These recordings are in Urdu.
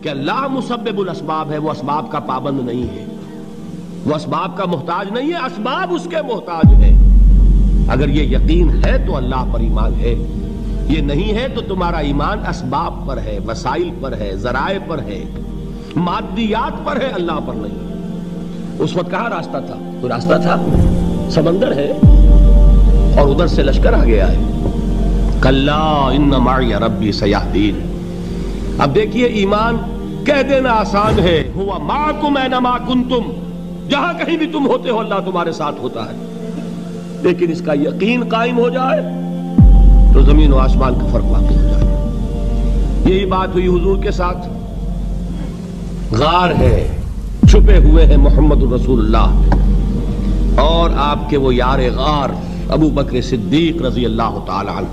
کہ اللہ مسببُل اسباب ہے، وہ اسباب کا پابند نہیں ہے، وہ اسباب کا محتاج نہیں ہے، اسباب اس کے محتاج ہے۔ اگر یہ یقین ہے تو اللہ پر ایمان ہے، یہ نہیں ہے تو تمہارا ایمان اسباب پر ہے، وسائل پر ہے، ذرائع پر ہے، مادیات پر ہے، اللہ پر نہیں۔ اس وقت کہاں راستہ تھا؟ کوئی راستہ تھا؟ سمندر ہے اور ادھر سے لشکر آ گیا ہے۔ کلا ان معی ربی سیہدین۔ اب دیکھیے ایمان کہہ دینا آسان ہے، ہوا معکم اینما کنتم، جہاں کہیں بھی تم ہوتے ہو اللہ تمہارے ساتھ ہوتا ہے، لیکن اس کا یقین قائم ہو جائے تو زمین و آسمان کا فرق واقع ہو جائے۔ یہی بات ہوئی حضور کے ساتھ۔ غار ہے، چھپے ہوئے ہیں محمد الرسول اللہ اور آپ کے وہ یار غار ابو بکر صدیق رضی اللہ تعالی عنہ۔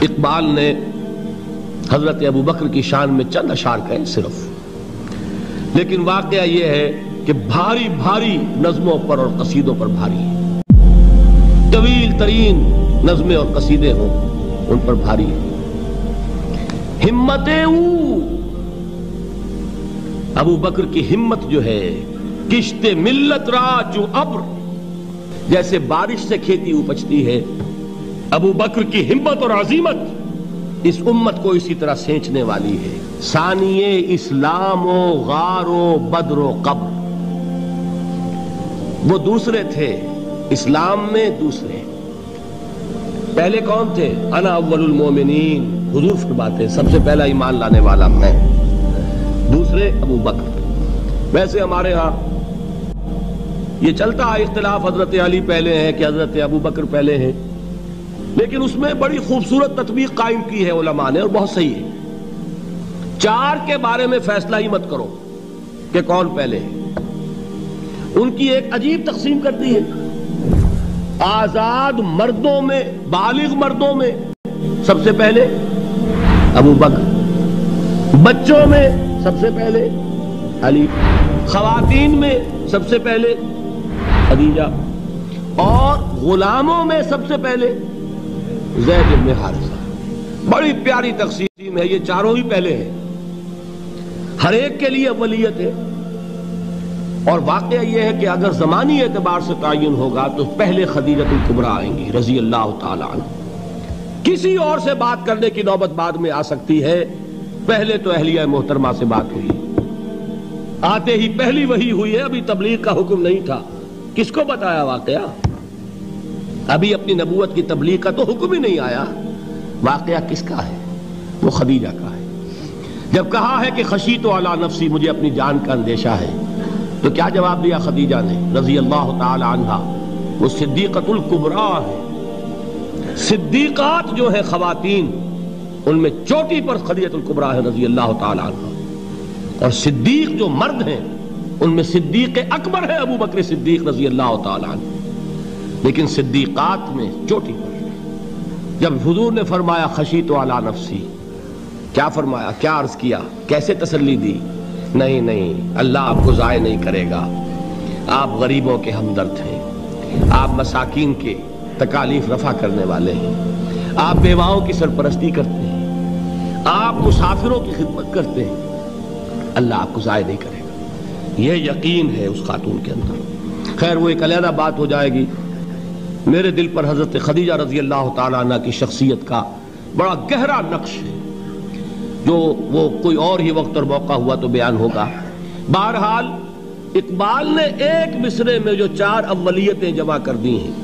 اقبال نے حضرت ابو بکر کی شان میں چند اشعار کہے صرف، لیکن واقعہ یہ ہے کہ بھاری بھاری نظموں پر اور قصیدوں پر بھاری ہے، طویل ترین نظمیں اور قصیدے ہوں ان پر بھاری ہے۔ ہمتیں ابو بکر کی ہمت جو ہے، کشت ملت را جو ابر، جیسے بارش سے کھیتی اپجتی ہے، ابو بکر کی ہمت اور عزیمت اس امت کو اسی طرح سینچنے والی ہے۔ ثانیے اسلام و غار و بدر و قبر، وہ دوسرے تھے اسلام میں، دوسرے پہلے کون تھے؟ انا اول المومنین، حضور فرماتے ہیں سب سے پہلا ایمان لانے والا میں، دوسرے ابو بکر۔ ویسے ہمارے ہاں یہ چلتا ہے اختلاف، حضرت علی پہلے ہیں کہ حضرت ابو بکر پہلے ہیں، لیکن اس میں بڑی خوبصورت تطبیق قائم کی ہے علماء نے اور بہت صحیح ہے۔ چار کے بارے میں فیصلہ ہی مت کرو کہ کون پہلے ہے، ان کی ایک عجیب تقسیم کرتی ہے۔ آزاد مردوں میں، بالغ مردوں میں سب سے پہلے ابو بکر، بچوں میں سب سے پہلے علی، خواتین میں سب سے پہلے خدیجہ، اور غلاموں میں سب سے پہلے زید بن حارثہ۔ بڑی پیاری تقسیم ہے، یہ چاروں ہی پہلے ہیں، ہر ایک کے لیے اولیت ہے۔ اور واقعہ یہ ہے کہ اگر زمانی اعتبار سے تعین ہوگا تو پہلے خدیجۃ الکبریٰ آئیں گی رضی اللہ تعالی عنہ، کسی اور سے بات کرنے کی نوبت بعد میں آ سکتی ہے، پہلے تو اہلیہ محترمہ سے بات ہوئی، آتے ہی پہلی وحی ہوئی ہے، ابھی تبلیغ کا حکم نہیں تھا۔ کس کو بتایا واقعہ؟ ابھی اپنی نبوت کی تبلیغ کا تو حکم ہی نہیں آیا۔ واقعہ کس کا ہے؟ وہ خدیجہ کا ہے۔ جب کہا ہے کہ خشیت علی نفسی، مجھے اپنی جان کا اندیشہ ہے، تو کیا جواب دیا خدیجہ نے رضی اللہ تعالی عنہا؟ وہ صدیقۃ الکبریٰ ہے۔ صدیقات جو ہیں خواتین، ان میں چوٹی پر خدیجۃ الکبریٰ ہے رضی اللہ تعالی عنہا، اور صدیق جو مرد ہیں ان میں صدیق اکبر ہے ابو بکر صدیق رضی اللہ تعالی عنہ، لیکن صدیقات میں چوٹی پر۔ جب حضور نے فرمایا خشیت علی نفسی، کیا فرمایا؟ کیا عرض کیا؟ کیسے تسلی دی؟ نہیں نہیں، اللہ آپ کو ضائع نہیں کرے گا، آپ غریبوں کے ہمدرد ہیں، آپ مساکین کے تکالیف رفع کرنے والے ہیں، آپ بیواؤں کی سرپرستی کرتے ہیں، آپ مسافروں کی خدمت کرتے ہیں، اللہ آپ کو ضائع نہیں کرے گا۔ یہ یقین ہے اس خاتون کے اندر۔ خیر وہ ایک علیحدہ بات ہو جائے گی۔ میرے دل پر حضرت خدیجہ رضی اللہ تعالیٰ عنہ کی شخصیت کا بڑا گہرا نقش ہے، جو وہ کوئی اور ہی وقت اور موقع ہوا تو بیان ہوگا۔ بہرحال اقبال نے ایک مصرے میں جو چار اولیتیں جمع کر دی ہیں،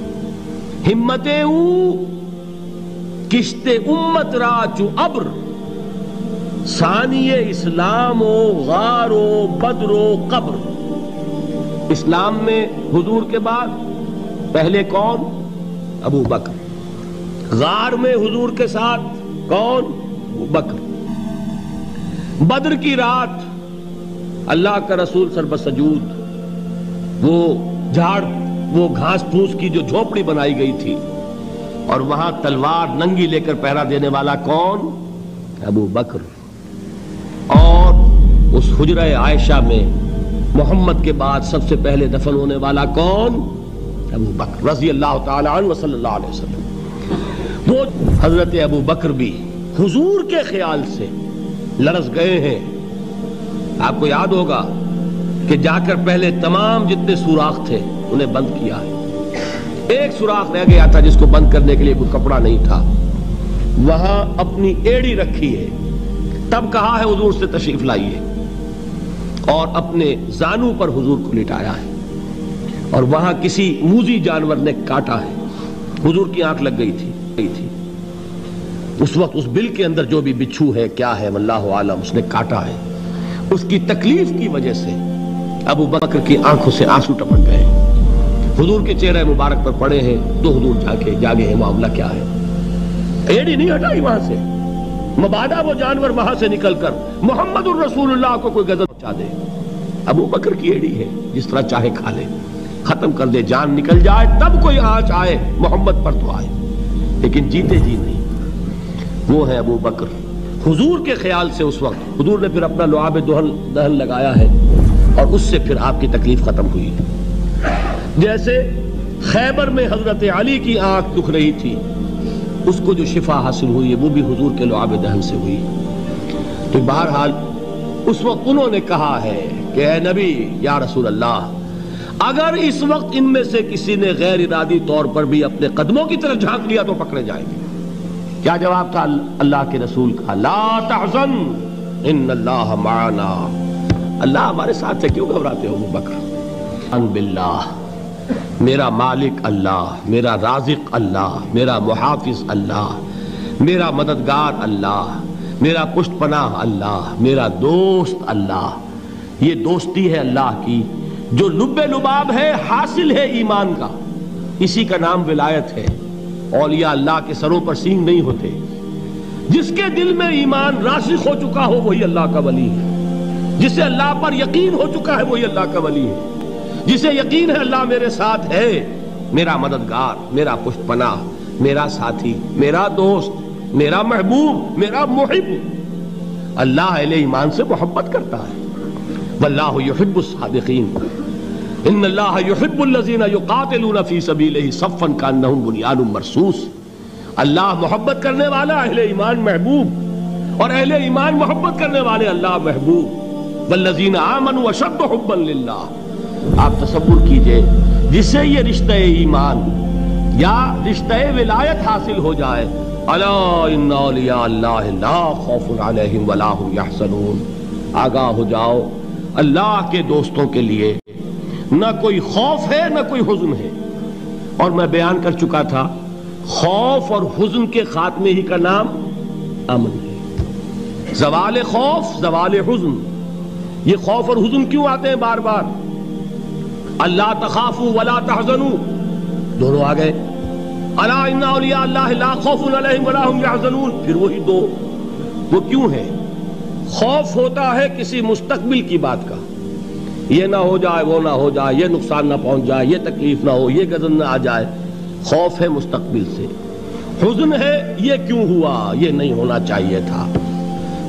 ہمتیں کشت امت را چو ابر، ثانی اسلام و غار و بدر و قبر۔ اسلام میں حضور کے بعد پہلے کون؟ ابو بکر۔ غار میں حضور کے ساتھ کون؟ ابو بکر۔ بدر کی رات اللہ کا رسول سربسجود وہ جھاڑ، وہ گھاس پھوس کی جو جھوپڑی بنائی گئی تھی، اور وہاں تلوار ننگی لے کر پہرا دینے والا کون؟ ابو بکر۔ اور اس حجرہ عائشہ میں محمد کے بعد سب سے پہلے دفن ہونے والا کون؟ ابو بکر رضی اللہ تعالی عنہ صلی اللہ علیہ وسلم۔ وہ حضرت ابو بکر بھی حضور کے خیال سے لرز گئے ہیں۔ آپ کو یاد ہوگا کہ جا کر پہلے تمام جتنے سوراخ تھے انہیں بند کیا ہے، ایک سوراخ رہ گیا تھا جس کو بند کرنے کے لیے کوئی کپڑا نہیں تھا، وہاں اپنی ایڑی رکھی ہے، تب کہا ہے حضور سے تشریف لائیے، اور اپنے زانو پر حضور کو لٹایا ہے، اور وہاں کسی موذی جانور نے کاٹا ہے، حضور کی آنکھ لگ گئی تھی۔ اس وقت اس بل کے اندر جو بھی بچھو ہے کیا ہے واللہ عالم، اس نے کاٹا ہے، اس کی تکلیف کی وجہ سے ابو بکر کی آنکھوں سے آنسو ٹپک گئے، حضور کے چہرے مبارک پر پڑے ہیں، تو حضور جاگے ہیں، معاملہ کیا ہے؟ ایڑی نہیں ہٹائی وہاں سے، مبادا وہ جانور وہاں سے نکل کر محمد الرسول اللہ کو کوئی غضب پہنچا دے، ابو بکر کی ایڑی ہے، جس طرح چاہے کھا لے، ختم کر دے، جان نکل جائے تب کوئی آنچ آئے محمد پر تو آئے، لیکن جیتے جی نہیں۔ وہ ہے ابو بکر۔ حضور کے خیال سے اس وقت حضور نے پھر اپنا لعاب دہن لگایا ہے، اور اس سے پھر آپ کی تکلیف ختم ہوئی۔ جیسے خیبر میں حضرت علی کی آنکھ دکھ رہی تھی، اس کو جو شفا حاصل ہوئی ہے وہ بھی حضور کے لعاب دہن سے ہوئی۔ تو بہرحال اس وقت انہوں نے کہا ہے کہ اے نبی یا رسول اللہ، اگر اس وقت ان میں سے کسی نے غیر ارادی طور پر بھی اپنے قدموں کی طرف جھانک لیا تو پکڑے جائیں گے۔ کیا جواب تھا اللہ کے رسول کا؟ لا تحزن ان اللہ معنا، اللہ ہمارے ساتھ ہے، کیوں گھبراتے ہو ابو بکر؟ ان باللہ، میرا مالک اللہ، میرا رازق اللہ، میرا محافظ اللہ، میرا مددگار اللہ، میرا پشت پناہ اللہ، میرا دوست اللہ۔ یہ دوستی ہے اللہ کی جو لب لباب ہے، حاصل ہے ایمان کا، اسی کا نام ولایت ہے۔ اولیاء اللہ کے سروں پر سینگ نہیں ہوتے، جس کے دل میں ایمان راسخ ہو چکا ہو وہی اللہ کا ولی ہے، جسے اللہ پر یقین ہو چکا ہے وہی اللہ کا ولی ہے، جسے یقین ہے اللہ میرے ساتھ ہے، میرا مددگار، میرا پشت پناہ، میرا ساتھی، میرا دوست، میرا محبوب، میرا محب۔ اللہ اہل ایمان سے محبت کرتا ہے، واللہ یحب الصادقین، ان اللہ یحب الذین یقاتلون فی سبیلہ صفا کانہم بنیان مرصوص۔ اللہ محبت کرنے والا، اہل ایمان محبوب، اور اہل ایمان محبت کرنے والے اللہ محبوب۔ والذین آمنوا اشد حبا للہ۔ آپ تصور کیجئے جسے یہ رشتہ ایمان یا رشتہ ولایت حاصل ہو جائے، الا ان اولیاء اللہ لا خوف علیہم ولا هم یحزنون، آگاہ ہو جاؤ، اللہ کے دوستوں کے لیے نہ کوئی خوف ہے نہ کوئی حزن ہے۔ اور میں بیان کر چکا تھا، خوف اور حزن کے خاتمے ہی کا نام امن ہے۔ زوال خوف، زوال حزن، یہ خوف اور حزن کیوں آتے ہیں بار بار؟ اللہ تخافوا ولا تحزنوا، دونوں آ گئے، الا ان اولیاء اللہ لا خوف علیہم ولا هم یحزنون، پھر وہی دو۔ وہ کیوں ہے؟ خوف ہوتا ہے کسی مستقبل کی بات کا، یہ نہ ہو جائے، وہ نہ ہو جائے، یہ نقصان نہ پہنچ جائے، یہ تکلیف نہ ہو، یہ غضب نہ آ جائے، خوف ہے مستقبل سے۔ حزن ہے یہ کیوں ہوا، یہ نہیں ہونا چاہیے تھا،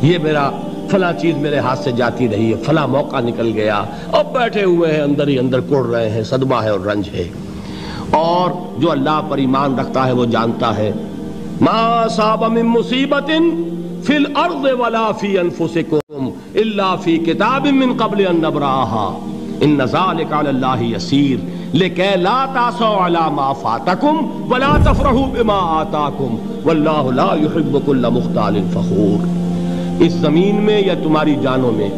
یہ میرا فلاں چیز میرے ہاتھ سے جاتی رہی ہے، فلاں موقع نکل گیا، اب بیٹھے ہوئے ہیں اندر ہی اندر کڑ رہے ہیں، صدمہ ہے اور رنج ہے۔ اور جو اللہ پر ایمان رکھتا ہے وہ جانتا ہے ما اصاب من مصیبت فی الارض ولا فی انفسکم الا فی کتاب من قبل ان نبرأها ان ذلک علی اللہ یسیر لکی لا تعصوا علی ما فاتکم ولا تفرحوا بما آتاکم واللہ لا یحب کل مختال فخور۔ اس زمین میں یا تمہاری جانوں میں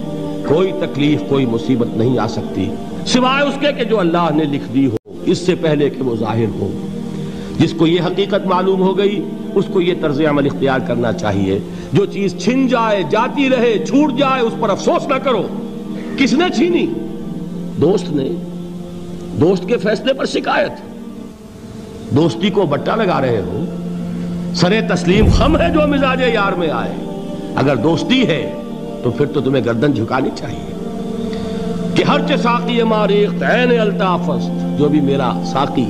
کوئی تکلیف، کوئی مصیبت نہیں آ سکتی سوائے اس کے کہ جو اللہ نے لکھ دی ہو، اس سے پہلے کہ وہ ظاہر ہو۔ جس کو یہ حقیقت معلوم ہو گئی اس کو یہ طرز عمل اختیار کرنا چاہیے، جو چیز چھن جائے، جاتی رہے، چھوٹ جائے، اس پر افسوس نہ کرو۔ کس نے چھینی؟ دوست نے۔ دوست کے فیصلے پر شکایت، دوستی کو بٹا لگا رہے ہو، سرے تسلیم خم ہے جو مزاج یار میں آئے۔ اگر دوستی ہے تو پھر تو تمہیں گردن جھکانی چاہیے کہ ہر چہ ساقی ماریخت عین الطافست، جو بھی میرا ساقی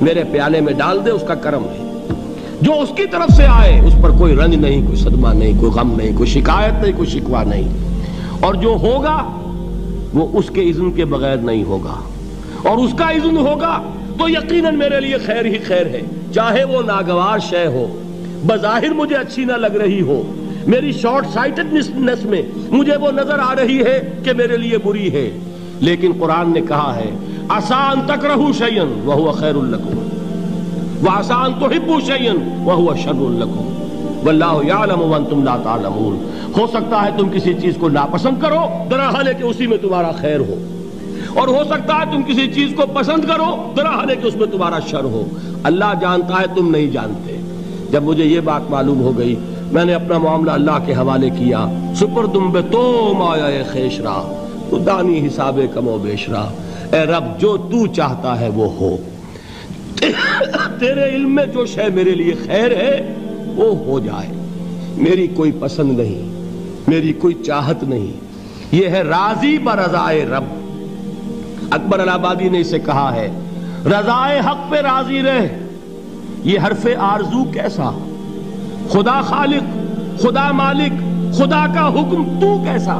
میرے پیالے میں ڈال دے اس کا کرم ہے، جو اس کی طرف سے آئے اس پر کوئی رنج نہیں، کوئی صدمہ نہیں، کوئی غم نہیں، کوئی شکایت نہیں، کوئی شکوہ نہیں، اور جو ہوگا وہ اس کے اذن کے بغیر نہیں ہوگا، اور اس کا اذن ہوگا تو یقیناً میرے لیے خیر ہی خیر ہے، چاہے وہ ناگوار شے ہو، بظاہر مجھے اچھی نہ لگ رہی ہو، میری شارٹ سائٹڈنس میں مجھے وہ نظر آ رہی ہے کہ میرے لیے بری ہے، لیکن قرآن نے کہا ہے عَسَىٰ أَن تَكْرَهُوا شَيْئًا وَهُوَ خَيْرٌ لَكُمْ وَعَسَىٰ أَن تُحِبُّوا شَيْئًا وَهُوَ شَرٌّ لَكُمْ وَاللَّهُ يَعْلَمُ وَأَنْتُمْ لَا تَعْلَمُونَ۔ ہو سکتا ہے تم کسی چیز کو ناپسند کرو درحال ہے کہ اسی میں تمہارا خیر ہو، اور ہو سکتا ہے تم کسی چیز کو پسند کرو درحال ہے کہ اس میں تمہارا شر ہو۔ اللہ جانتا ہے، تم نہیں جانتے۔ جب مجھے یہ بات معلوم ہو گئی، میں نے اپنا معاملہ اللہ کے حوالے کیا۔ سپردم بے تو مایا خیش را، تو دانی حساب کم و بیش را۔ اے رب، جو تو چاہتا ہے وہ ہو، تیرے علم میں جو شے میرے لیے خیر ہے وہ ہو جائے، میری کوئی پسند نہیں، میری کوئی چاہت نہیں، یہ ہے راضی برضائے رب۔ اکبر الہ آبادی نے اسے کہا ہے رضائے حق پہ راضی رہ، یہ حرف آرزو کیسا، خدا خالق، خدا مالک، خدا کا حکم تو کیسا۔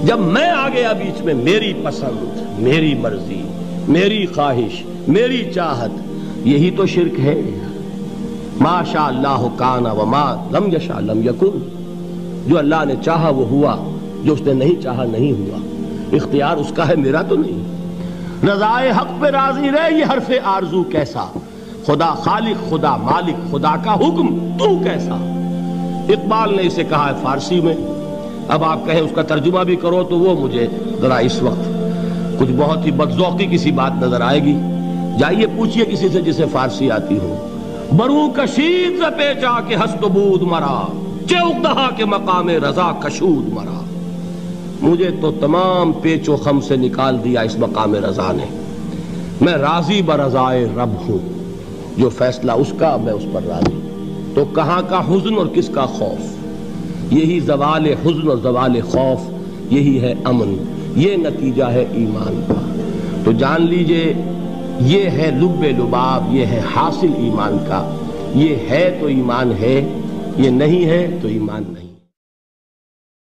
جب میں آ گیا بیچ میں، میری پسند، میری مرضی، میری خواہش، میری چاہت، یہی تو شرک ہے۔ ما شاء اللہ کان وما لم یشاء لم یکن، جو اللہ نے چاہا وہ ہوا، جو اس نے نہیں چاہا نہیں ہوا، اختیار اس کا ہے، میرا تو نہیں۔ رضائے حق پہ راضی رہ، یہ حرف آرزو کیسا، خدا خالق، خدا مالک، خدا کا حکم تو کیسا۔ اقبال نے اسے کہا ہے فارسی میں، اب آپ کہیں اس کا ترجمہ بھی کرو تو وہ مجھے ذرا اس وقت کچھ بہت ہی بدذوقی کسی بات نظر آئے گی۔ جائیے پوچھئے کسی سے جسے فارسی آتی ہو۔ برو کشید ز پیچا کے ہست و بود مرا، چے اقدہا کے مقام رضا کشود مرا۔ مجھے تو تمام پیچ و خم سے نکال دیا اس مقام رضا نے۔ میں راضی برضائے رب ہوں، جو فیصلہ اس کا میں اس پر راضی۔ تو کہاں کا حزن اور کس کا خوف، یہی زوال حزن اور زوال خوف، یہی ہے امن، یہ نتیجہ ہے ایمان کا۔ تو جان لیجئے یہ ہے لب لباب، یہ ہے حاصل ایمان کا۔ یہ ہے تو ایمان ہے، یہ نہیں ہے تو ایمان نہیں۔